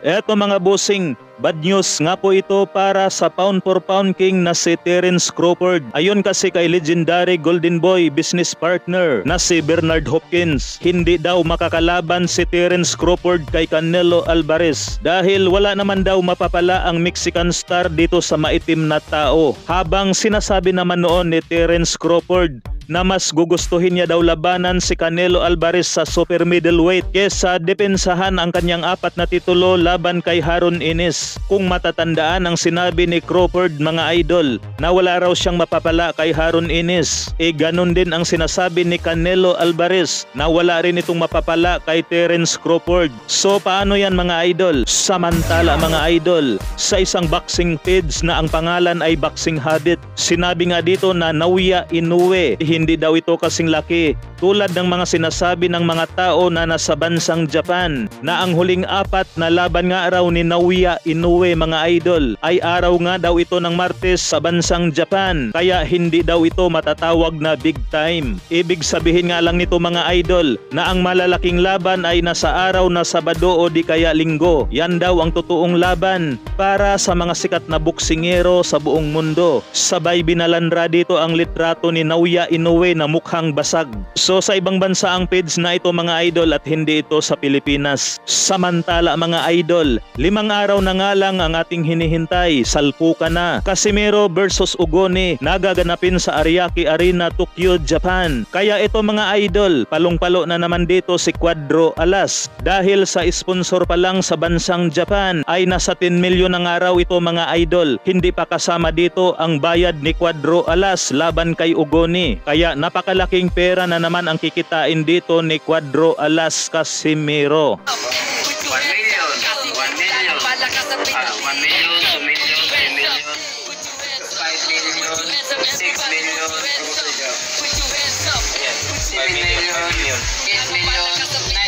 Eto mga bossing, bad news nga po ito para sa pound for pound king na si Terence Crawford. Ayon kasi kay legendary Golden Boy business partner na si Bernard Hopkins, hindi daw makakalaban si Terence Crawford kay Canelo Alvarez dahil wala naman daw mapapala ang Mexican star dito sa maitim na tao. Habang sinasabi naman noon ni Terence Crawford na mas gugustuhin niya daw labanan si Canelo Alvarez sa super middleweight kesa depensahan ang kanyang 4 na titulo laban kay Haron Ines. Kung matatandaan ang sinabi ni Crawford mga idol na wala raw siyang mapapala kay Haron Ines, ganun din ang sinasabi ni Canelo Alvarez na wala rin itong mapapala kay Terence Crawford. So paano yan mga idol? Samantala mga idol, sa isang boxing page na ang pangalan ay Boxing Habit, sinabi nga dito na Naoya Inoue hindi daw ito kasing laki tulad ng mga sinasabi ng mga tao na nasa bansang Japan, na ang huling 4 na laban nga raw ni Naoya Inoue mga idol ay araw nga daw ito ng Martes sa bansang Japan, kaya hindi daw ito matatawag na big time. Ibig sabihin nga lang nito mga idol na ang malalaking laban ay nasa araw na Sabado o di kaya Linggo. Yan daw ang totoong laban para sa mga sikat na boksingero sa buong mundo. Sabay binalanra dito ang litrato ni Naoya Inoue na mukhang basag. So sa ibang bansa ang page na ito mga idol at hindi ito sa Pilipinas. Samantala mga idol, 5 araw na nga lang ang ating hinihintay, salpukan na. Casimero versus Ugoni nagaganapin sa Ariake Arena, Tokyo, Japan. Kaya ito mga idol, palong-palo na naman dito si Cuadro Alas dahil sa sponsor pa lang sa bansang Japan ay nasa 10 milyon ang araw ito mga idol. Hindi pa kasama dito ang bayad ni Cuadro Alas laban kay Ugoni. Kaya napakalaking pera na naman ang kikitain dito ni Cuadro Alas Casimero. 1 million, 1 million, 1 million, 2 million, 3 million, 5 million, 6 million, 5 million, 8 million,